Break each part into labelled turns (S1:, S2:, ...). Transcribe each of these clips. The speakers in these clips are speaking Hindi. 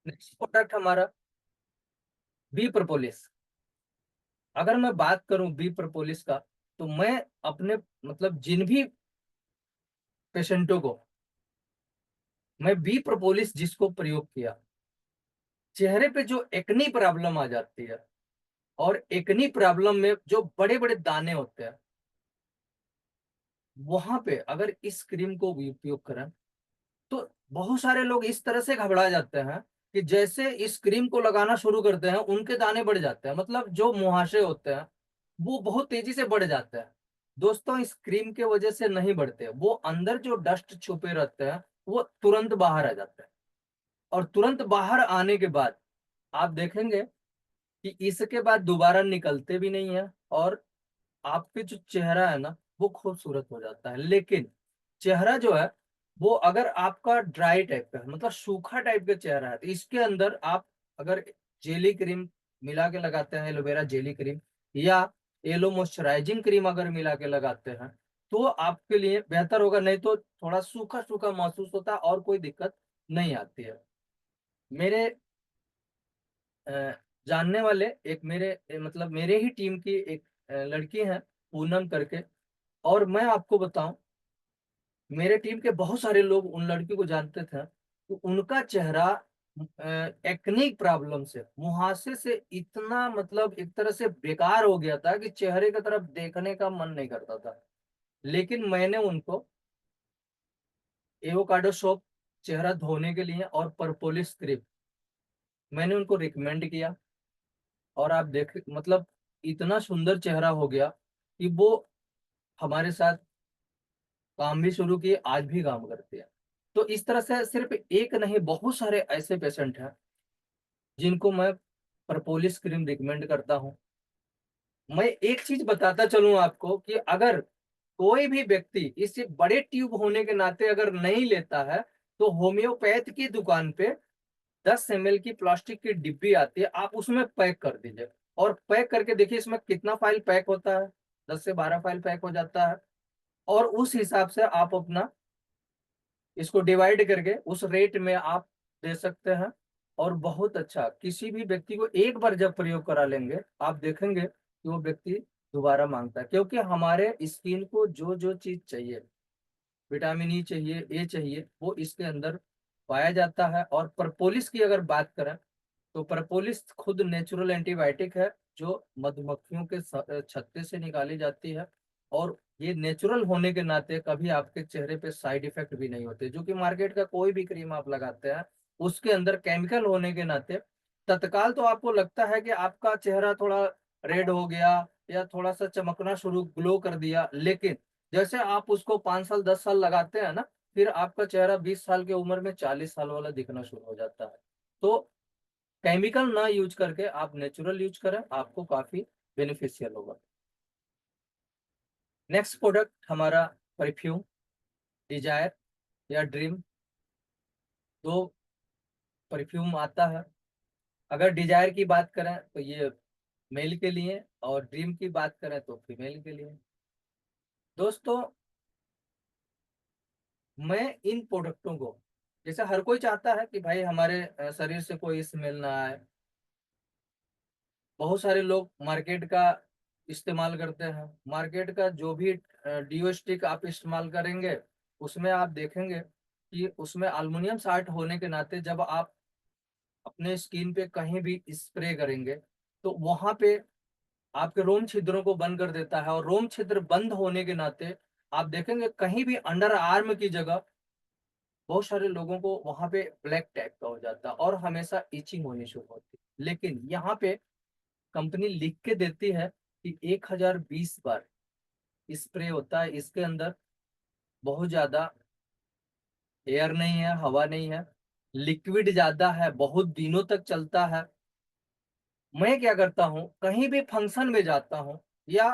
S1: नेक्स्ट प्रोडक्ट हमारा बी प्रोपोलिस। अगर मैं बात करूं बी प्रोपोलिस का, तो मैं अपने मतलब जिन भी पेशेंटों को मैं बी प्रोपोलिस जिसको प्रयोग किया, चेहरे पे जो एक्नी प्रॉब्लम आ जाती है और एक्नी प्रॉब्लम में जो बड़े बड़े दाने होते हैं, वहां पे अगर इस क्रीम को उपयोग करें तो बहुत सारे लोग इस तरह से घबरा जाते हैं कि जैसे इस क्रीम को लगाना शुरू करते हैं उनके दाने बढ़ जाते हैं, मतलब जो मुहासे होते हैं वो बहुत तेजी से बढ़ जाते हैं। दोस्तों, इस क्रीम के वजह से नहीं बढ़ते, वो अंदर जो डस्ट छुपे रहते हैं वो तुरंत बाहर आ जाते हैं। और तुरंत बाहर आने के बाद आप देखेंगे कि इसके बाद दोबारा निकलते भी नहीं है, और आपके जो चेहरा है ना वो खूबसूरत हो जाता है। लेकिन चेहरा जो है वो अगर आपका ड्राई टाइप का है, मतलब सूखा टाइप का चेहरा है, तो इसके अंदर आप अगर जेली क्रीम मिला के लगाते हैं, एलोवेरा जेली क्रीम या एलो मॉइस्चराइजिंग क्रीम अगर मिला के लगाते हैं, तो आपके लिए बेहतर होगा। नहीं तो थोड़ा सूखा सूखा महसूस होता है और कोई दिक्कत नहीं आती है। मेरे अ, जानने वाले एक मेरे मतलब मेरे ही टीम की एक लड़की है, पूनम करके। और मैं आपको बताऊं, मेरे टीम के बहुत सारे लोग उन लड़की को जानते थे, तो उनका चेहरा एक्निक प्रॉब्लम से, मुहासे से इतना मतलब एक तरह से बेकार हो गया था कि चेहरे की तरफ देखने का मन नहीं करता था। लेकिन मैंने उनको एवोकाडो सोप चेहरा धोने के लिए और परपोलिस क्रीम मैंने उनको रिकमेंड किया, और आप देख मतलब इतना सुंदर चेहरा हो गया कि वो हमारे साथ काम भी शुरू किए, आज भी काम करते हैं। तो इस तरह से सिर्फ एक नहीं, बहुत सारे ऐसे पेशेंट हैं जिनको मैं प्रपोलिस क्रीम रिकमेंड करता हूँ। मैं एक चीज बताता चलूं आपको कि अगर कोई भी व्यक्ति इस बड़े ट्यूब होने के नाते अगर नहीं लेता है, तो होम्योपैथ की दुकान पे 10 ml की प्लास्टिक की डिब्बी आती है, आप उसमें पैक कर दीजिए और पैक करके देखिए इसमें कितना फाइल पैक होता है। 10 से 12 फाइल पैक हो जाता है, और उस हिसाब से आप अपना इसको डिवाइड करके उस रेट में आप दे सकते हैं। और बहुत अच्छा, किसी भी व्यक्ति को एक बार जब प्रयोग करा लेंगे, आप देखेंगे कि वो व्यक्ति दोबारा मांगता है, क्योंकि हमारे स्किन को जो जो चीज चाहिए, विटामिन ई चाहिए, ए चाहिए, वो इसके अंदर पाया जाता है। और प्रपोलिस की अगर बात करें, तो प्रपोलिस खुद नेचुरल एंटीबायोटिक है, जो मधुमक्खियों के छत्ते से निकाली जाती है। और ये नेचुरल होने के नाते कभी आपके चेहरे पे साइड इफेक्ट भी नहीं होते, जो कि मार्केट का कोई भी क्रीम आप लगाते हैं उसके अंदर केमिकल होने के नाते तत्काल तो आपको लगता है कि आपका चेहरा थोड़ा रेड हो गया या थोड़ा सा चमकना शुरू, ग्लो कर दिया। लेकिन जैसे आप उसको 5 साल 10 साल लगाते हैं ना, फिर आपका चेहरा 20 साल की उम्र में 40 साल वाला दिखना शुरू हो जाता है। तो केमिकल ना यूज करके आप नेचुरल यूज करें, आपको काफी बेनिफिशियल होगा। नेक्स्ट प्रोडक्ट हमारा परफ्यूम डिजायर या ड्रीम। दो परफ्यूम आता है। अगर डिजायर की बात करें तो ये मेल के लिए, और ड्रीम की बात करें तो फीमेल के लिए। दोस्तों, मैं इन प्रोडक्टों को, जैसे हर कोई चाहता है कि भाई हमारे शरीर से कोई स्मेल ना आए। बहुत सारे लोग मार्केट का इस्तेमाल करते हैं। मार्केट का जो भी डिओ स्टिक आप इस्तेमाल करेंगे, उसमें आप देखेंगे कि उसमें अल्मुनियम साल्ट होने के नाते जब आप अपने स्किन पे कहीं भी स्प्रे करेंगे, तो वहां पे आपके रोम छिद्रों को बंद कर देता है। और रोम छिद्र बंद होने के नाते आप देखेंगे कहीं भी अंडर आर्म की जगह बहुत सारे लोगों को वहां पे ब्लैक टाइप का हो जाता है और हमेशा इचिंग होनी शुरू होती है। लेकिन यहाँ पे कंपनी लिख के देती है कि 1020 बार स्प्रे होता है, इसके अंदर बहुत ज्यादा एयर नहीं है, हवा नहीं है, लिक्विड ज्यादा है, बहुत दिनों तक चलता है। मैं क्या करता हूँ, कहीं भी फंक्शन में जाता हूँ या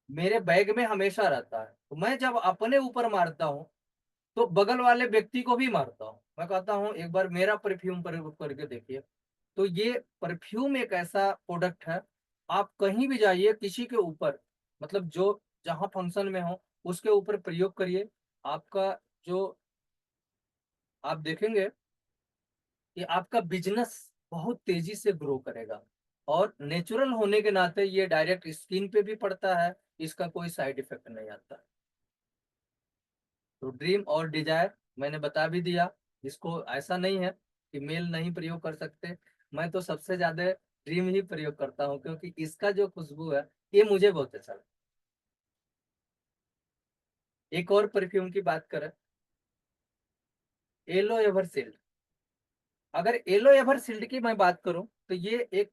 S1: मेरे बैग में हमेशा रहता है, तो मैं जब अपने ऊपर मारता हूँ तो बगल वाले व्यक्ति को भी मारता हूँ। मैं कहता हूँ एक बार मेरा परफ्यूम प्रयोग करके देखिए। तो ये परफ्यूम एक ऐसा प्रोडक्ट है, आप कहीं भी जाइए किसी के ऊपर, मतलब जो जहां फंक्शन में हो उसके ऊपर प्रयोग करिए, आपका जो आप देखेंगे कि आपका बिजनेस बहुत तेजी से ग्रो करेगा। और नेचुरल होने के नाते ये डायरेक्ट स्किन पे भी पड़ता है, इसका कोई साइड इफेक्ट नहीं आता। तो ड्रीम और डिजायर मैंने बता भी दिया। इसको ऐसा नहीं है कि मेल नहीं प्रयोग कर सकते। मैं तो सबसे ज्यादा ड्रीम ही प्रयोग करता हूँ, क्योंकि इसका जो खुशबू है ये मुझे बहुत अच्छा लगता है। एक और परफ्यूम की बात करें, एलो एवरसिल्ड। अगर एलो एवरसिल्ड की मैं बात करूं तो ये एक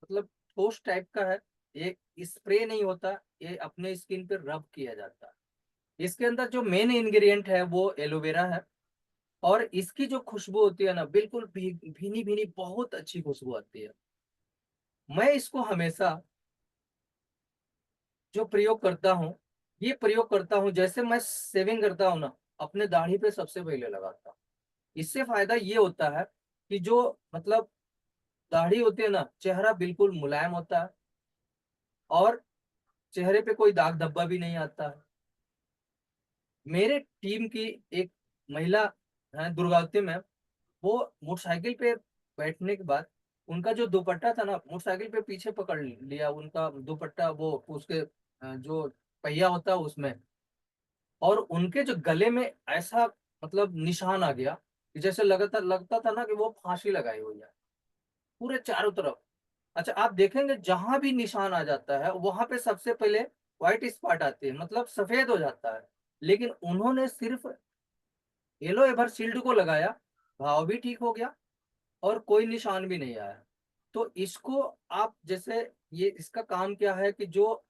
S1: मतलब ठोस टाइप का है। ये स्प्रे नहीं होता, ये अपने स्किन पे रब किया जाता है। इसके अंदर जो मेन इंग्रेडिएंट है वो एलोवेरा है। और इसकी जो खुशबू होती है ना, बिल्कुल भीनी भीनी बहुत अच्छी खुशबू आती है। मैं इसको हमेशा जो प्रयोग करता हूँ, ये प्रयोग करता हूँ जैसे मैं सेविंग करता हूँ ना, अपने दाढ़ी पे सबसे पहले लगाता हूँ। इससे फायदा ये होता है कि जो मतलब दाढ़ी होती है ना, चेहरा बिल्कुल मुलायम होता है और चेहरे पे कोई दाग धब्बा भी नहीं आता है। मेरे टीम की एक महिला है, दुर्गावती मैम। वो मोटरसाइकिल पे बैठने के बाद उनका जो दुपट्टा था ना, मोटरसाइकिल पे पीछे पकड़ लिया उनका दुपट्टा, वो उसके जो पहिया होता है उसमें। और उनके जो गले में ऐसा मतलब निशान आ गया कि जैसे लगता लगता था ना कि वो फांसी लगाई हुई है पूरे चारों तरफ। अच्छा, आप देखेंगे जहां भी निशान आ जाता है वहां पे सबसे पहले व्हाइट स्पॉट आती है, मतलब सफेद हो जाता है। लेकिन उन्होंने सिर्फ येलो एवर शील्ड को लगाया, घाव भी ठीक हो गया और कोई निशान भी नहीं आया। तो इसको आप जैसे, ये इसका काम क्या है कि जो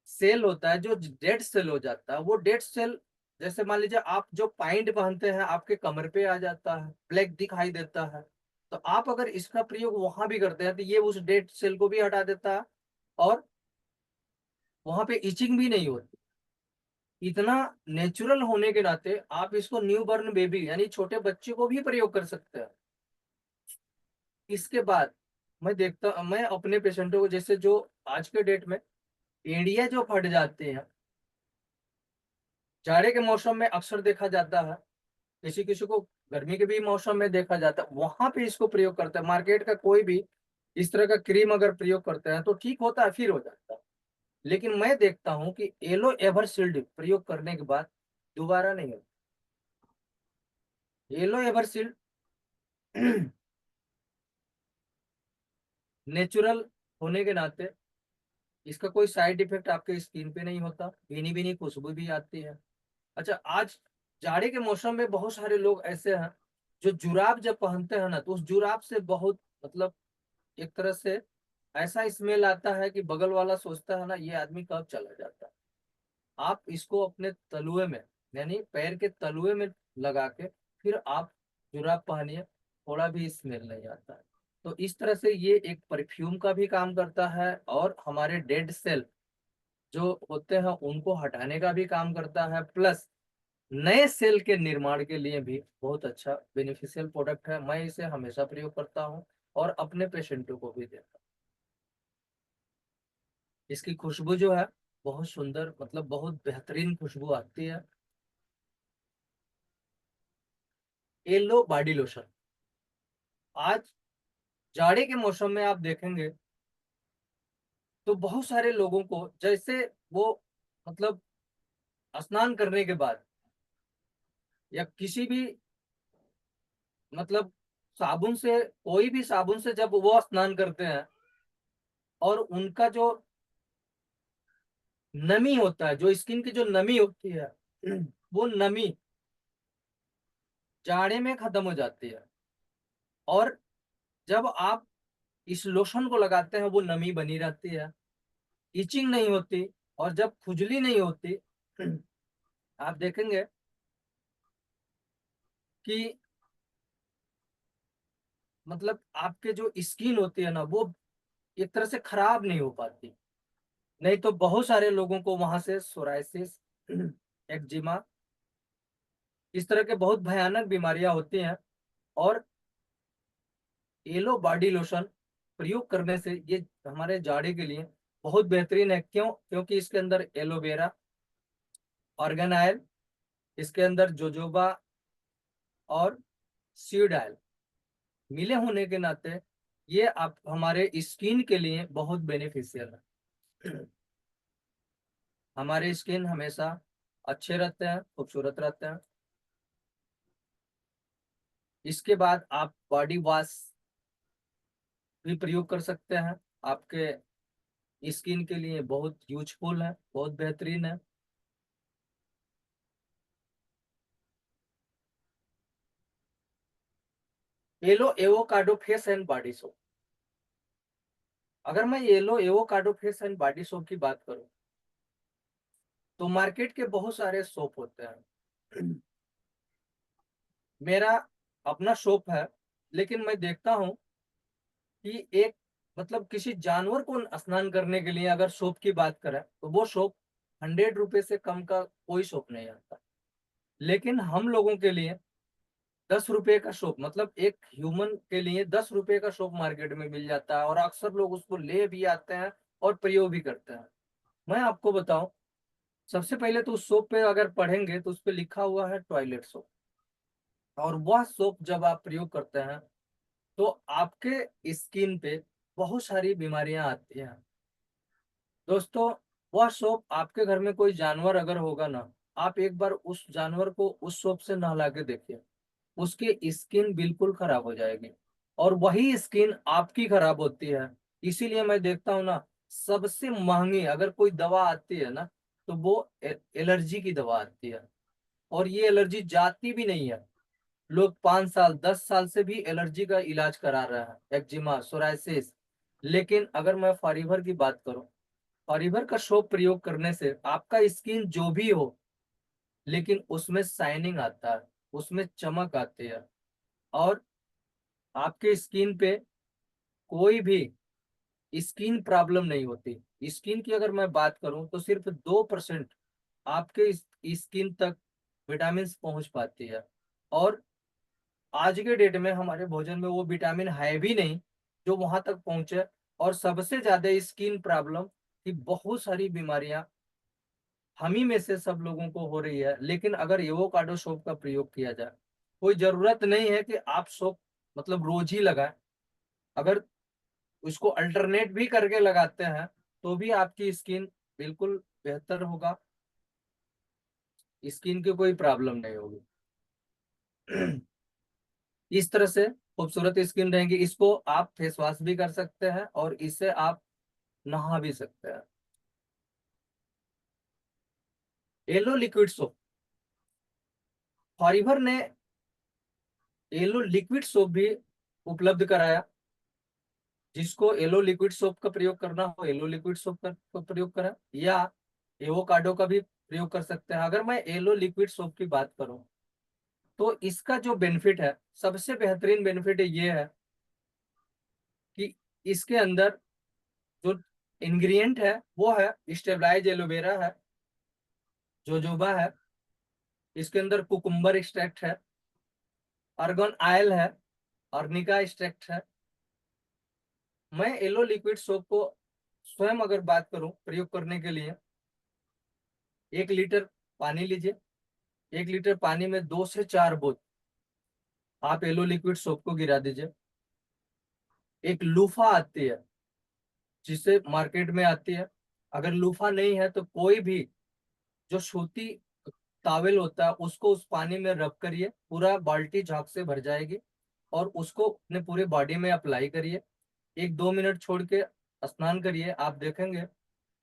S1: सेल होता है, जो डेड सेल हो जाता है, वो डेड सेल, जैसे मान लीजिए आप जो पैंट पहनते हैं आपके कमर पे आ जाता है, ब्लैक दिखाई देता है। तो आप अगर इसका प्रयोग वहां भी करते हैं तो ये उस डेड सेल को भी हटा देता है और वहां पे इचिंग भी नहीं होती। इतना नेचुरल होने के नाते आप इसको न्यू बॉर्न बेबी यानी छोटे बच्चे को भी प्रयोग कर सकते हैं। इसके बाद मैं अपने पेशेंटों को, जैसे जो आज के डेट में एड़िया जो फट जाते हैं, जाड़े के मौसम में अक्सर देखा जाता है, किसी किसी को गर्मी के भी मौसम में देखा जाता है, वहां पे इसको प्रयोग करते हैं। मार्केट का कोई भी इस तरह का क्रीम अगर प्रयोग करते हैं तो ठीक होता है, फिर हो जाता है। लेकिन मैं देखता हूँ कि एलो एवर शील्ड प्रयोग करने के बाद दोबारा नहीं होता। एलो एवर शील्ड नेचुरल होने के नाते इसका कोई साइड इफेक्ट आपके स्किन पे नहीं होता, भीनी भीनी खुशबू भी आती है। अच्छा, आज जाड़े के मौसम में बहुत सारे लोग ऐसे हैं जो जुराब जब पहनते हैं ना, तो उस जुराब से बहुत मतलब एक तरह से ऐसा स्मेल आता है कि बगल वाला सोचता है ना ये आदमी कब चला जाता है। आप इसको अपने तलुए में यानी पैर के तलुए में लगा के फिर आप जुराब पहनिए, थोड़ा भी स्मेल नहीं आता है। तो इस तरह से ये एक परफ्यूम का भी काम करता है और हमारे डेड सेल जो होते हैं उनको हटाने का भी काम करता है, प्लस नए सेल के निर्माण के लिए भी बहुत अच्छा बेनिफिशियल प्रोडक्ट है। मैं इसे हमेशा प्रयोग करता हूँ और अपने पेशेंटों को भी देता हूँ। इसकी खुशबू जो है बहुत सुंदर, मतलब बहुत बेहतरीन खुशबू आती है। Yellow body lotion. आज जाड़े के मौसम में आप देखेंगे तो बहुत सारे लोगों को, जैसे वो मतलब स्नान करने के बाद या किसी भी मतलब साबुन से, कोई भी साबुन से जब वो स्नान करते हैं और उनका जो नमी होता है, जो स्किन की जो नमी होती है, वो नमी जाड़े में खत्म हो जाती है। और जब आप इस लोशन को लगाते हैं वो नमी बनी रहती है, इचिंग नहीं होती और जब खुजली नहीं होती। आप देखेंगे कि मतलब आपके जो स्किन होती है ना, वो एक तरह से खराब नहीं हो पाती। नहीं तो बहुत सारे लोगों को वहां से सोराइसिस, एक्जिमा, इस तरह के बहुत भयानक बीमारियां होती हैं। और येलो बॉडी लोशन प्रयोग करने से ये हमारे जाड़े के लिए बहुत बेहतरीन है। क्यों? क्योंकि इसके अंदर एलोवेरा, ऑर्गेन ऑयल, इसके अंदर जोजोबा और सीड ऑयल मिले होने के नाते ये आप हमारे स्किन के लिए बहुत बेनिफिशियल है। हमारे स्किन हमेशा अच्छे रहते हैं, खूबसूरत रहते हैं। इसके बाद आप बॉडी वॉश भी प्रयोग कर सकते हैं, आपके स्किन के लिए बहुत यूजफुल है, बहुत बेहतरीन है। Yellow avocado face and body soap. अगर मैं yellow avocado face and body soap की बात करूं तो मार्केट के बहुत सारे सोप होते हैं। मेरा अपना सोप है, लेकिन मैं देखता हूं कि एक मतलब किसी जानवर को स्नान करने के लिए अगर सोप की बात करें तो वो सोप 100 रुपए से कम का कोई सोप नहीं आता। लेकिन हम लोगों के लिए 10 रुपए का सोप, मतलब एक ह्यूमन के लिए 10 रुपए का सोप मार्केट में मिल जाता है, और अक्सर लोग उसको ले भी आते हैं और प्रयोग भी करते हैं। मैं आपको बताऊं, सबसे पहले तो उस सोप पे अगर पढ़ेंगे तो उस पे लिखा हुआ है टॉयलेट सोप, और वह सोप जब आप प्रयोग करते हैं तो आपके स्किन पे बहुत सारी बीमारियां आती हैं। दोस्तों, वह सोप आपके घर में कोई जानवर अगर होगा ना, आप एक बार उस जानवर को उस सोप से नहला के देखिए, उसकी स्किन बिल्कुल खराब हो जाएगी, और वही स्किन आपकी खराब होती है। इसीलिए मैं देखता हूँ ना, सबसे महंगी अगर कोई दवा आती है ना तो वो एलर्जी की दवा आती है, और ये एलर्जी जाती भी नहीं है। लोग 5 साल 10 साल से भी एलर्जी का इलाज करा रहे हैं, एक्जिमा, सोराइसिस। लेकिन अगर मैं फॉरीवर की बात करूं, फॉरीवर का सोप प्रयोग करने से आपका स्किन जो भी हो, लेकिन उसमें शाइनिंग आता है, उसमें चमक आती है, और आपके स्किन पे कोई भी स्किन प्रॉब्लम नहीं होती। स्किन की अगर मैं बात करूं तो सिर्फ 2% आपके स्किन तक विटामिन पहुंच पाती है, और आज के डेट में हमारे भोजन में वो विटामिन है भी नहीं जो वहां तक पहुंचे। और सबसे ज्यादा स्किन प्रॉब्लम की बहुत सारी बीमारियां हम ही में से सब लोगों को हो रही है। लेकिन अगर एवोकाडो सोप का प्रयोग किया जाए, कोई जरूरत नहीं है कि आप सोप मतलब रोज ही लगाएं। अगर उसको अल्टरनेट भी करके लगाते हैं तो भी आपकी स्किन बिल्कुल बेहतर होगा, स्किन की कोई प्रॉब्लम नहीं होगी। इस तरह से खूबसूरत स्किन रहेगी। इसको आप फेस वॉश भी कर सकते हैं और इससे आप नहा भी सकते हैं। येलो लिक्विड सोप, फॉरीवर ने येलो लिक्विड सोप भी उपलब्ध कराया। जिसको येलो लिक्विड सोप का प्रयोग करना हो, येलो लिक्विड सोप का प्रयोग करें, या एवोकाडो का भी प्रयोग कर सकते हैं। अगर मैं येलो लिक्विड सोप की बात करूं तो इसका जो बेनिफिट है, सबसे बेहतरीन बेनिफिट ये है कि इसके अंदर जो इंग्रेडिएंट है वो है स्टेबलाइज एलोवेरा है, जोजोबा है, इसके अंदर कुकुम्बर एक्सट्रैक्ट है, आर्गन ऑयल है, अर्निका एक्सट्रैक्ट है। मैं येलो लिक्विड सोप को स्वयं अगर बात करूं प्रयोग करने के लिए, 1 लीटर पानी लीजिए, 1 लीटर पानी में 2 से 4 बूंद आप येलो लिक्विड सोप को गिरा दीजिए। एक लूफा आती है जिसे मार्केट में आती है, अगर लूफा नहीं है तो कोई भी जो सूती टॉवेल होता है उसको उस पानी में रब करिए, पूरा बाल्टी झाग से भर जाएगी, और उसको अपने पूरे बॉडी में अप्लाई करिए। 1-2 मिनट छोड़ के स्नान करिए, आप देखेंगे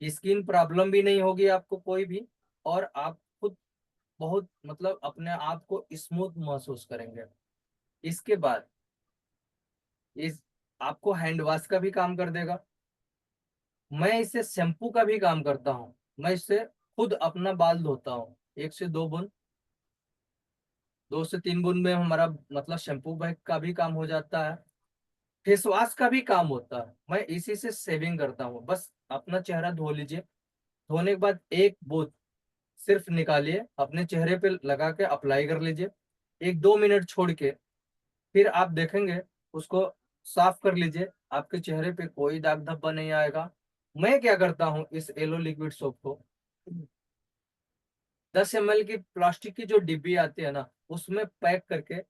S1: स्किन प्रॉब्लम भी नहीं होगी आपको कोई भी, और आप खुद बहुत मतलब अपने आप को स्मूथ महसूस करेंगे। इसके बाद इस आपको हैंड वॉश का भी काम कर देगा। मैं इससे शैम्पू का भी काम करता हूँ। मैं इससे खुद अपना बाल धोता हूँ, 1 से 2 बूंद, 2 से 3 बूंद में हमारा मतलब शैम्पू बैग का भी काम हो जाता है, फेस वॉश का भी काम होता है। मैं इसी से सेविंग करता हूँ। बस अपना चेहरा धो लीजिए, धोने के बाद एक बूंद सिर्फ निकालिए, अपने चेहरे पे लगा के अप्लाई कर लीजिए, 1-2 मिनट छोड़ के फिर आप देखेंगे उसको साफ कर लीजिए, आपके चेहरे पे कोई दाग धब्बा नहीं आएगा। मैं क्या करता हूँ, इस येलो लिक्विड सोप को 10 ml की प्लास्टिक की जो डिब्बी आती है ना, उसमें पैक करके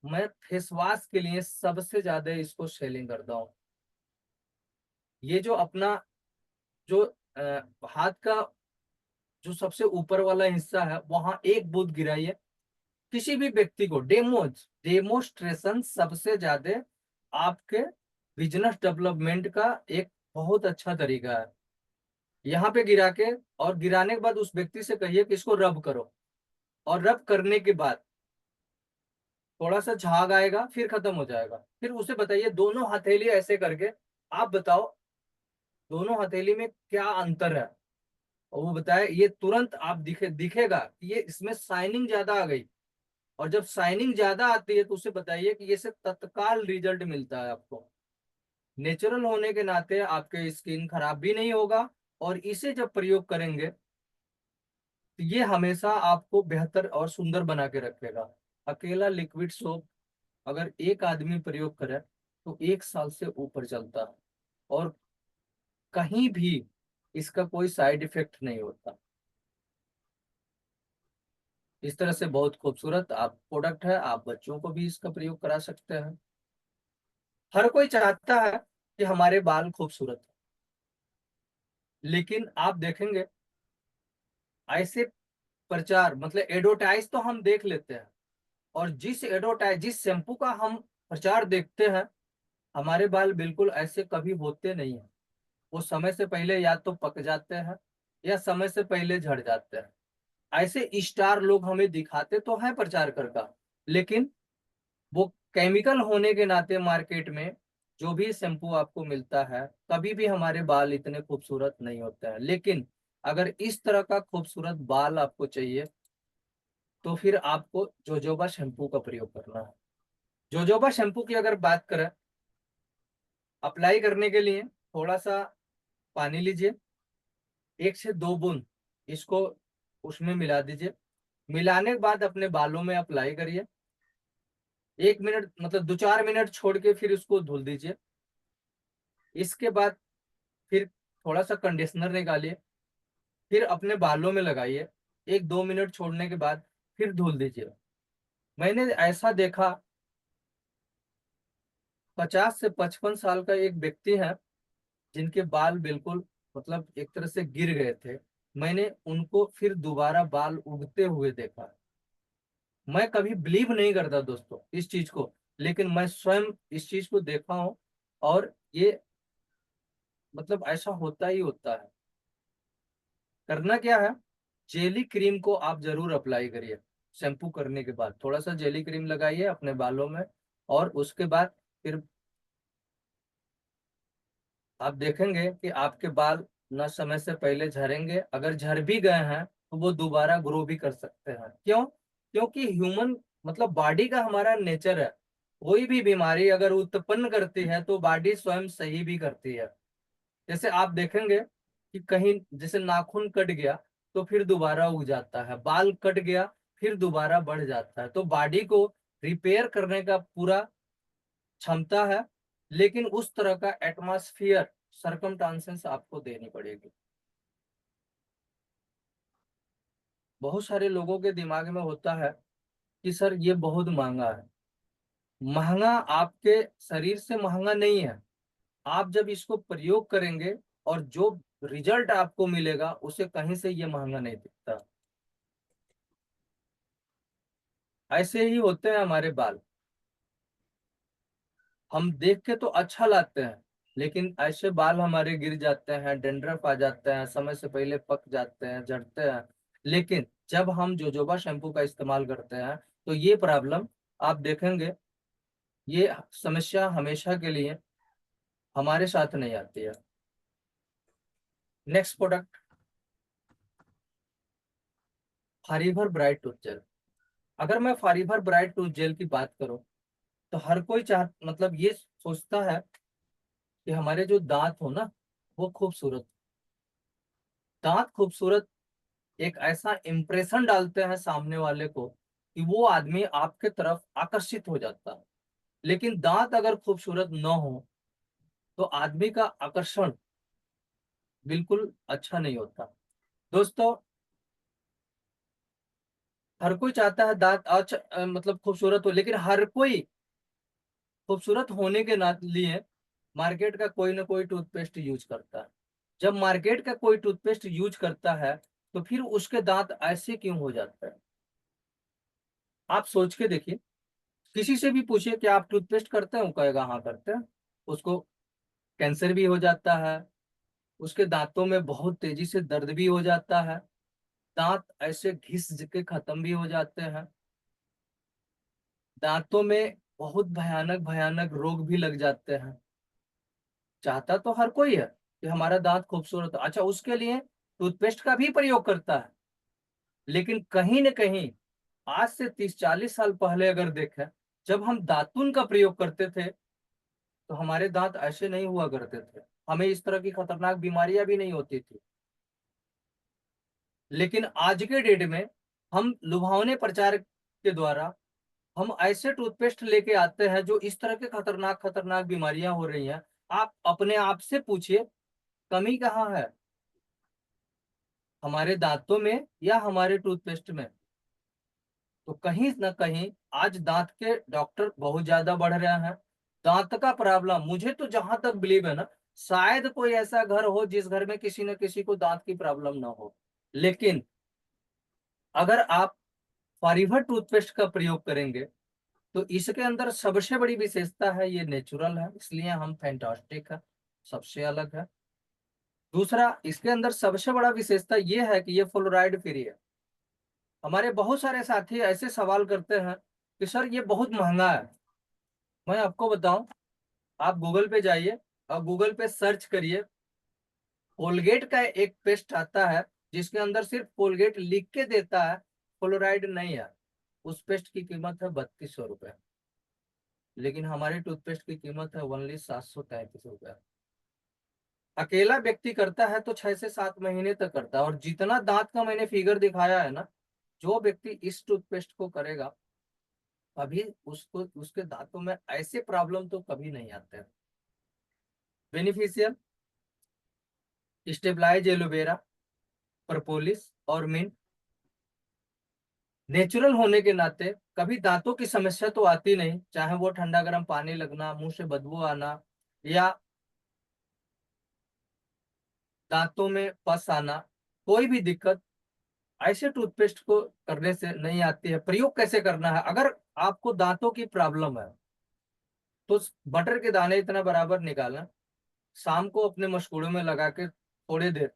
S1: मैं फेस वॉश के लिए सबसे ज्यादा इसको सेलिंग करता हूँ। ये जो अपना जो हाथ का जो सबसे ऊपर वाला हिस्सा है वहां एक बूंद गिराइए, किसी भी व्यक्ति को डेमोस्ट्रेशन सबसे ज्यादा आपके बिजनेस डेवलपमेंट का एक बहुत अच्छा तरीका है। यहाँ पे गिरा के और गिराने के बाद उस व्यक्ति से कहिए कि इसको रब करो, और रब करने के बाद थोड़ा सा झाग आएगा फिर खत्म हो जाएगा। फिर उसे बताइए दोनों हथेली ऐसे करके आप बताओ दोनों हथेली में क्या अंतर है, और वो बताए ये तुरंत आप दिखेगा कि ये इसमें शाइनिंग ज्यादा आ गई। और जब शाइनिंग ज्यादा आती है तो उसे बताइए कि ये से तत्काल रिजल्ट मिलता है आपको। नेचुरल होने के नाते आपके स्किन खराब भी नहीं होगा, और इसे जब प्रयोग करेंगे तो ये हमेशा आपको बेहतर और सुंदर बना के रखेगा। अकेला लिक्विड सोप अगर एक आदमी प्रयोग करे तो 1 साल से ऊपर चलता है, और कहीं भी इसका कोई साइड इफेक्ट नहीं होता। इस तरह से बहुत खूबसूरत आप प्रोडक्ट है, आप बच्चों को भी इसका प्रयोग करा सकते हैं। हर कोई चाहता है कि हमारे बाल खूबसूरत हो, लेकिन आप देखेंगे ऐसे प्रचार मतलब एडवर्टाइज तो हम देख लेते हैं, और जिस शैम्पू का हम प्रचार देखते हैं हमारे बाल बिल्कुल ऐसे कभी होते नहीं है। वो समय से पहले या तो पक जाते हैं या समय से पहले झड़ जाते हैं। ऐसे स्टार लोग हमें दिखाते तो हैं प्रचार करका, लेकिन वो केमिकल होने के नाते मार्केट में जो भी शैम्पू आपको मिलता है कभी भी हमारे बाल इतने खूबसूरत नहीं होते हैं। लेकिन अगर इस तरह का खूबसूरत बाल आपको चाहिए तो फिर आपको जोजोबा शैम्पू का प्रयोग करना है। जोजोबा शैम्पू की अगर बात करें, अप्लाई करने के लिए थोड़ा सा पानी लीजिए, 1 से 2 बूंद इसको उसमें मिला दीजिए। मिलाने के बाद अपने बालों में अप्लाई करिए, 1 मिनट मतलब 2-4 मिनट छोड़ के फिर उसको धुल दीजिए। इसके बाद फिर थोड़ा सा कंडीशनर निकालिए, फिर अपने बालों में लगाइए, 1-2 मिनट छोड़ने के बाद फिर धुल दीजिए। मैंने ऐसा देखा 50 से 55 साल का एक व्यक्ति है जिनके बाल बिल्कुल मतलब एक तरह से गिर गए थे। मैंने उनको फिर दोबारा बाल उगते हुए देखा। मैं कभी बिलीव नहीं करता दोस्तों इस चीज को, लेकिन मैं स्वयं इस चीज को देखा हूं, और ये मतलब ऐसा होता ही होता है। करना क्या है, जेली क्रीम को आप जरूर अप्लाई करिए। शैम्पू करने के बाद थोड़ा सा जेली क्रीम लगाइए अपने बालों में, और उसके बाद फिर आप देखेंगे कि आपके बाल न समय से पहले झड़ेंगे। अगर झड़ भी गए हैं तो वो दोबारा ग्रो भी कर सकते हैं। क्यों? क्योंकि ह्यूमन मतलब बॉडी का हमारा नेचर है, कोई भी बीमारी अगर उत्पन्न करती है तो बॉडी स्वयं सही भी करती है। जैसे आप देखेंगे कि कहीं जैसे नाखून कट गया तो फिर दोबारा उग जाता है, बाल कट गया फिर दोबारा बढ़ जाता है। तो बॉडी को रिपेयर करने का पूरा क्षमता है, लेकिन उस तरह का एटमॉस्फेयर सरकमस्टांसेस आपको देनी पड़ेगी। बहुत सारे लोगों के दिमाग में होता है कि सर ये बहुत महंगा है। महंगा आपके शरीर से महंगा नहीं है, आप जब इसको प्रयोग करेंगे और जो रिजल्ट आपको मिलेगा उसे कहीं से ये महंगा नहीं दिखता। ऐसे ही होते हैं हमारे बाल, हम देख के तो अच्छा लगते हैं, लेकिन ऐसे बाल हमारे गिर जाते हैं, डेंड्रफ आ जाते हैं, समय से पहले पक जाते हैं, झड़ते हैं। लेकिन जब हम जोजोबा शैम्पू का इस्तेमाल करते हैं तो ये प्रॉब्लम आप देखेंगे, ये समस्या हमेशा के लिए हमारे साथ नहीं आती है। Next product, Forever Bright tooth gel. अगर मैं फॉरएवर ब्राइट टूथ जेल की बात करूं तो हर कोई चाह मतलब ये सोचता है कि हमारे जो दांत हो ना वो खूबसूरत, दांत खूबसूरत एक ऐसा इम्प्रेशन डालते हैं सामने वाले को कि वो आदमी आपके तरफ आकर्षित हो जाता है। लेकिन दांत अगर खूबसूरत न हो तो आदमी का आकर्षण बिल्कुल अच्छा नहीं होता। दोस्तों, हर कोई चाहता है दांत अच्छा मतलब खूबसूरत हो, लेकिन हर कोई खूबसूरत होने के ना लिए मार्केट का कोई ना कोई टूथपेस्ट यूज करता है। जब मार्केट का कोई टूथपेस्ट यूज करता है तो फिर उसके दांत ऐसे क्यों हो जाते हैं? आप सोच के देखिए, किसी से भी पूछिए कि आप टूथपेस्ट करते हैं, वो कहेगा हाँ करते हैं। उसको कैंसर भी हो जाता है, उसके दांतों में बहुत तेजी से दर्द भी हो जाता है, दांत ऐसे घिस के खत्म भी हो जाते हैं, दांतों में बहुत भयानक भयानक रोग भी लग जाते हैं। चाहता तो हर कोई है कि हमारा दांत खूबसूरत हो, अच्छा उसके लिए टूथपेस्ट का भी प्रयोग करता है। लेकिन कहीं न कहीं आज से 30-40 साल पहले अगर देखें, जब हम दातुन का प्रयोग करते थे तो हमारे दांत ऐसे नहीं हुआ करते थे, हमें इस तरह की खतरनाक बीमारियां भी नहीं होती थी। लेकिन आज के डेट में हम लुभावने प्रचार के द्वारा हम ऐसे टूथपेस्ट लेके आते हैं जो इस तरह के खतरनाक खतरनाक बीमारियां हो रही हैं। आप अपने आप से पूछिए, कमी कहाँ है? हमारे दांतों में या हमारे टूथपेस्ट में? तो कहीं ना कहीं आज दांत के डॉक्टर बहुत ज्यादा बढ़ रहे हैं। दांत का प्रॉब्लम, मुझे तो जहां तक बिलीव है ना, शायद कोई ऐसा घर हो जिस घर में किसी न किसी को दांत की प्रॉब्लम ना हो। लेकिन अगर आप फॉरएवर टूथपेस्ट का प्रयोग करेंगे तो इसके अंदर सबसे बड़ी विशेषता है ये नेचुरल है, इसलिए हम फैंटास्टिक है, सबसे अलग है। दूसरा, इसके अंदर सबसे बड़ा विशेषता ये है कि ये फ्लोराइड फ्री है। हमारे बहुत सारे साथी ऐसे सवाल करते हैं कि सर ये बहुत महंगा है। मैं आपको बताऊं, आप गूगल पे जाइए और गूगल पे सर्च करिए, कोलगेट का एक पेस्ट आता है जिसके अंदर सिर्फ कोलगेट लिख के देता है, फ्लोराइड नहीं है। उस पेस्ट की कीमत है 3200 रुपये, लेकिन हमारे टूथपेस्ट की कीमत है ओनली 733 रुपये। अकेला व्यक्ति करता है तो 6 से 7 महीने तक करता है, और जितना दांत का मैंने फिगर दिखाया है ना, जो व्यक्ति इस टूथपेस्ट को करेगा कभी उसको उसके दांतों में ऐसे प्रॉब्लम तो कभी नहीं आते हैं। बेनिफिशियल, स्टेबलाइज एलोवेरा, प्रपोलिस और मिंट, नेचुरल होने के नाते कभी दांतों की समस्या तो आती नहीं, चाहे वो ठंडा गर्म पानी लगना, मुंह से बदबू आना, या दांतों में पस आना, कोई भी दिक्कत ऐसे टूथपेस्ट को करने से नहीं आती है। प्रयोग कैसे करना है? अगर आपको दांतों की प्रॉब्लम है तो बटर के दाने इतना बराबर निकालना, शाम को अपने मशकूड़ों में लगा के थोड़ी देर,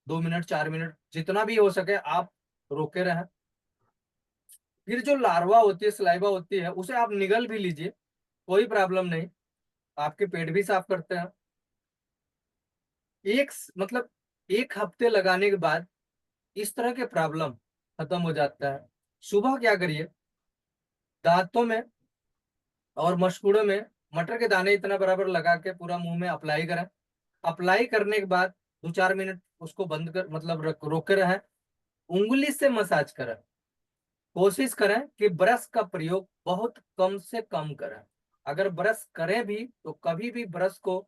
S1: 2 मिनट 4 मिनट जितना भी हो सके आप रोके रहें। फिर जो लार्वा होती है, सलाइवा होती है, उसे आप निगल भी लीजिए, कोई प्रॉब्लम नहीं, आपके पेट भी साफ करते हैं। मतलब 1 हफ्ते लगाने के बाद इस तरह के प्रॉब्लम खत्म हो जाता है। सुबह क्या करिए, दांतों में और मशकूड़ों में मटर के दाने इतना बराबर लगा के पूरा मुंह में अप्लाई करें। अप्लाई करने के बाद 2-4 मिनट उसको बंद कर मतलब रोके रहें, उंगली से मसाज करें। कोशिश करें कि ब्रश का प्रयोग बहुत कम से कम करें। अगर ब्रश करें भी तो कभी भी ब्रश को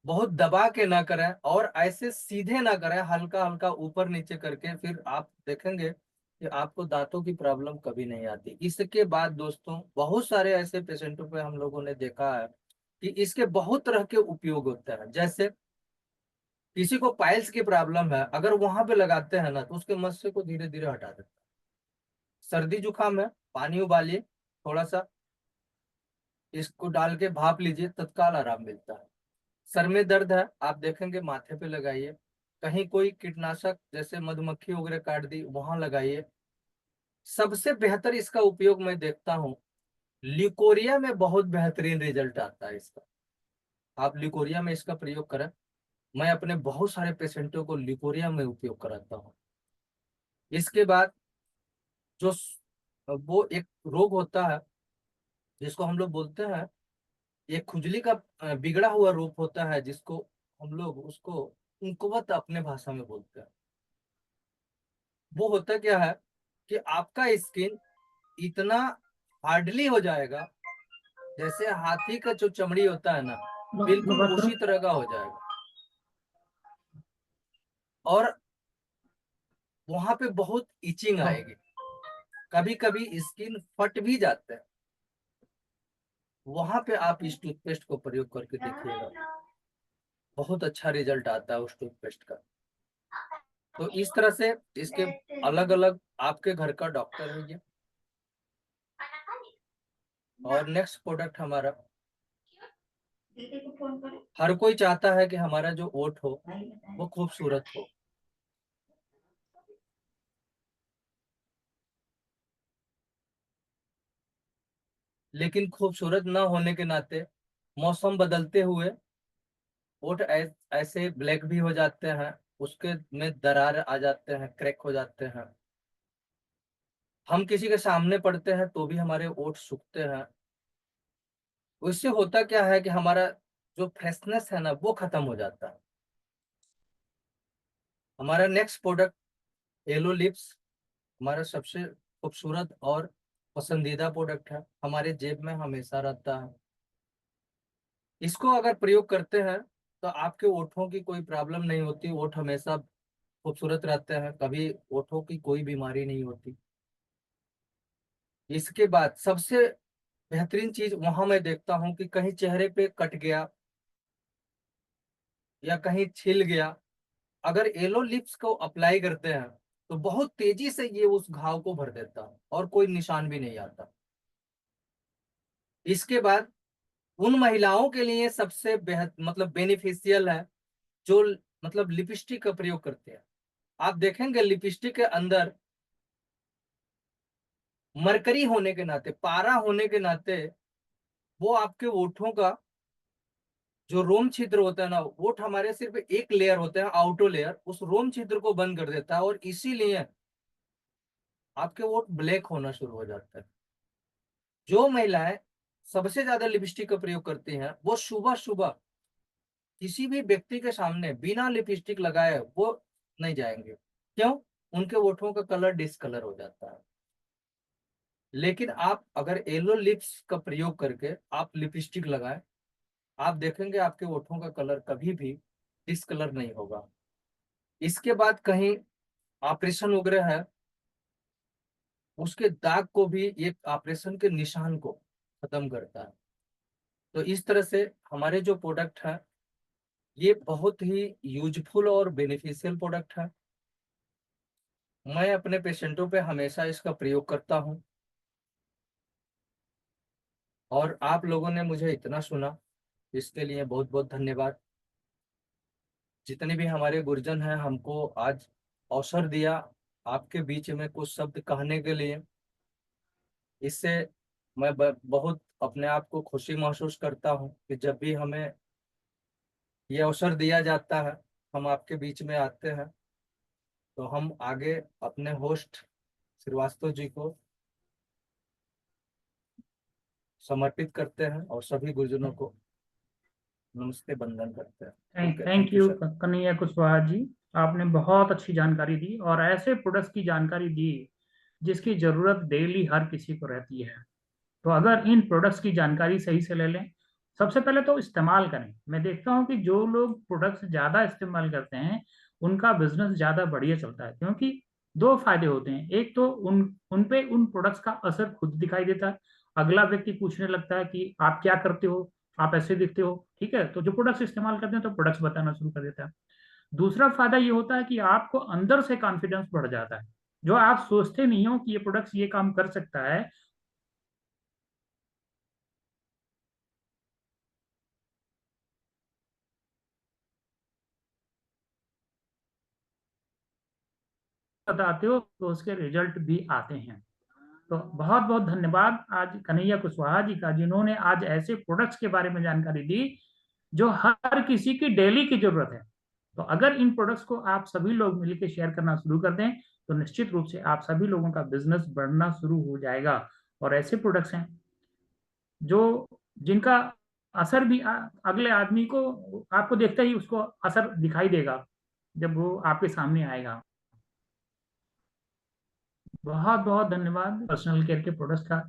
S1: बहुत दबा के ना करें और ऐसे सीधे ना करें, हल्का हल्का ऊपर नीचे करके, फिर आप देखेंगे कि आपको दांतों की प्रॉब्लम कभी नहीं आती। इसके बाद दोस्तों, बहुत सारे ऐसे पेशेंटों पे हम लोगों ने देखा है कि इसके बहुत तरह के उपयोग होते हैं। जैसे किसी को पाइल्स की प्रॉब्लम है, अगर वहां पे लगाते हैं ना तो उसके मस्से को धीरे धीरे हटा देता है। सर्दी जुकाम है, पानी उबालिए थोड़ा सा, इसको डाल के भाप लीजिए, तत्काल आराम मिलता है। सर में दर्द है, आप देखेंगे माथे पे लगाइए। कहीं कोई कीटनाशक जैसे मधुमक्खी वगैरह काट दी, वहां लगाइए। सबसे बेहतर इसका उपयोग मैं देखता हूँ, लिकोरिया में बहुत बेहतरीन रिजल्ट आता है इसका। आप लिकोरिया में इसका प्रयोग करें। मैं अपने बहुत सारे पेशेंटों को लिकोरिया में उपयोग कराता हूँ। इसके बाद जो वो एक रोग होता है जिसको हम लोग बोलते हैं, एक खुजली का बिगड़ा हुआ रूप होता है, जिसको हम लोग उसको कुंकवत अपने भाषा में बोलते हैं। वो होता क्या है कि आपका स्किन इतना हार्डली हो जाएगा, जैसे हाथी का जो चमड़ी होता है ना, बिल्कुल उसी तरह का हो जाएगा। और वहां पे बहुत इचिंग आएगी, कभी कभी स्किन फट भी जाता है। वहां पे आप इस टूथपेस्ट को प्रयोग करके देखिएगा, बहुत अच्छा रिजल्ट आता है उस टूथपेस्ट का। तो इस तरह से इसके अलग अलग आपके घर का डॉक्टर है ये। और नेक्स्ट प्रोडक्ट हमारा, हर कोई चाहता है कि हमारा जो ओठ हो वो खूबसूरत हो, लेकिन खूबसूरत ना होने के नाते मौसम बदलते हुए ओठ ऐसे ब्लैक भी हो जाते हैं, उसके में दरार आ जाते हैं, क्रैक हो जाते हैं। हम किसी के सामने पड़ते हैं तो भी हमारे ओठ सूखते हैं। उससे होता क्या है कि हमारा जो फ्रेशनेस है ना वो खत्म हो जाता है। हमारा नेक्स्ट प्रोडक्ट येलो लिप्स, हमारा सबसे खूबसूरत और पसंदीदा प्रोडक्ट है, हमारे जेब में हमेशा रहता है। इसको अगर प्रयोग करते हैं तो आपके ओठों की कोई प्रॉब्लम नहीं होती, ओठ हमेशा खूबसूरत रहते हैं, कभी ओठों की कोई बीमारी नहीं होती। इसके बाद सबसे बेहतरीन चीज वहां मैं देखता हूँ कि कहीं चेहरे पे कट गया या कहीं छिल गया, अगर येलो लिप्स को अप्लाई करते हैं तो बहुत तेजी से ये उस घाव को भर देता है और कोई निशान भी नहीं आता। इसके बाद उन महिलाओं के लिए सबसे बेहद मतलब बेनिफिशियल है जो मतलब लिपस्टिक का प्रयोग करते हैं। आप देखेंगे लिपस्टिक के अंदर मरकरी होने के नाते, पारा होने के नाते, वो आपके ओठों का जो रोम छिद्र होता है ना, ओठ हमारे सिर्फ एक लेयर होता है आउटर लेयर, उस रोम छिद्र को बंद कर देता है और इसीलिए आपके ओठ ब्लैक होना शुरू हो जाता है। जो महिलाएं सबसे ज्यादा लिपस्टिक का प्रयोग करती हैं वो सुबह सुबह किसी भी व्यक्ति के सामने बिना लिपस्टिक लगाए वो नहीं जाएंगे। क्यों? उनके ओठों का कलर डिसकलर हो जाता है। लेकिन आप अगर येलो लिप्स का प्रयोग करके आप लिपस्टिक लगाएं, आप देखेंगे आपके ओठों का कलर कभी भी डिसकलर नहीं होगा। इसके बाद कहीं ऑपरेशन वगैरह है, उसके दाग को भी एक ऑपरेशन के निशान को खत्म करता है। तो इस तरह से हमारे जो प्रोडक्ट है ये बहुत ही यूजफुल और बेनिफिशियल प्रोडक्ट है। मैं अपने पेशेंटों पे हमेशा इसका प्रयोग करता हूँ। और आप लोगों ने मुझे इतना सुना, इसके लिए बहुत बहुत धन्यवाद। जितने भी हमारे गुरुजन हैं हमको आज अवसर दिया आपके बीच में कुछ शब्द कहने के लिए, इससे मैं बहुत अपने आप को खुशी महसूस करता हूँ कि जब भी हमें ये अवसर दिया जाता है, हम आपके बीच में आते हैं, तो हम आगे अपने होस्ट श्रीवास्तव जी को समर्पित करते हैं और सभी गुरुजनों को नमस्ते बंदन करते हैं। Okay,
S2: thank
S1: thank you
S2: you
S1: sir.
S2: Kanhaiya Kushwaha ji. आपने बहुत अच्छी जानकारी दी और ऐसे प्रोडक्ट्स की जानकारी दी जिसकी जरूरत डेली हर किसी को रहती है। तो अगर इन प्रोडक्ट्स की जानकारी सही से ले लें, सबसे पहले तो इस्तेमाल करें। मैं देखता हूं कि जो लोग प्रोडक्ट्स ज्यादा इस्तेमाल करते हैं उनका बिजनेस ज्यादा बढ़िया चलता है, क्योंकि दो फायदे होते हैं। एक तो उन पे उन प्रोडक्ट्स का असर खुद दिखाई देता है, अगला व्यक्ति पूछने लगता है कि आप क्या करते हो, आप ऐसे दिखते हो, ठीक है। तो जो प्रोडक्ट्स इस्तेमाल करते हैं तो प्रोडक्ट्स बताना शुरू कर देता है। दूसरा फायदा ये होता है कि आपको अंदर से कॉन्फिडेंस बढ़ जाता है। जो आप सोचते नहीं हो कि ये प्रोडक्ट्स ये काम कर सकता है, बताते हो तो उसके रिजल्ट भी आते हैं। तो बहुत बहुत धन्यवाद आज कन्हैया कुशवाहा जी का, जिन्होंने आज ऐसे प्रोडक्ट्स के बारे में जानकारी दी जो हर किसी की डेली की जरूरत है। तो अगर इन प्रोडक्ट्स को आप सभी लोग मिलकर शेयर करना शुरू कर दें तो निश्चित रूप से आप सभी लोगों का बिजनेस बढ़ना शुरू हो जाएगा। और ऐसे प्रोडक्ट्स हैं जो जिनका असर भी अगले आदमी को, आपको देखते ही उसको असर दिखाई देगा जब वो आपके सामने आएगा। बहुत बहुत धन्यवाद पर्सनल केयर के प्रोडक्ट्स का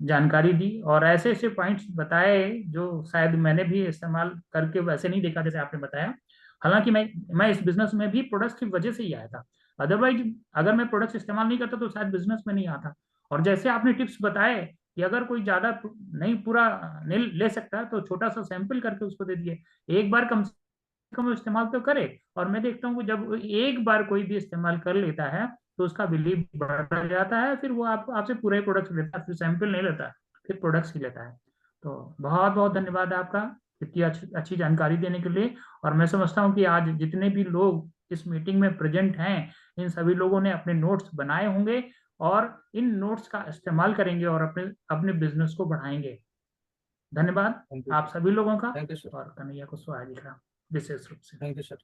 S2: जानकारी दी और ऐसे ऐसे पॉइंट्स बताए जो शायद मैंने भी इस्तेमाल करके वैसे नहीं देखा जैसे आपने बताया। हालांकि मैं इस बिजनेस में भी प्रोडक्ट्स की वजह से ही आया था। अदरवाइज अगर मैं प्रोडक्ट्स इस्तेमाल नहीं करता तो शायद बिजनेस में नहीं आता। और जैसे आपने टिप्स बताए कि अगर कोई ज्यादा नहीं पूरा नहीं ले सकता तो छोटा सा सैंपल करके उसको दे दिए, एक बार कम से कम इस्तेमाल तो करे। और मैं देखता हूँ कि जब एक बार कोई भी इस्तेमाल कर लेता है तो उसका बिलीव बढ़ जाता है, फिर वो आप आपसे पूरे प्रोडक्ट लेता है, फिर सैंपल नहीं लेता, फिर प्रोडक्ट्स ही लेता है। तो बहुत बहुत धन्यवाद आपका इतनी अच्छी जानकारी देने के लिए। और मैं समझता हूँ कि आज जितने भी लोग इस मीटिंग में प्रेजेंट हैं, इन सभी लोगों ने अपने नोट्स बनाए होंगे और इन नोट्स का इस्तेमाल करेंगे और अपने अपने बिजनेस को बढ़ाएंगे। धन्यवाद
S1: थैंक यू
S2: आप
S1: सर।
S2: सभी लोगों का।
S1: Thank you sir.
S2: और कन्हैया कुशवाहा जी का विशेष रूप से।
S1: Thank you sir.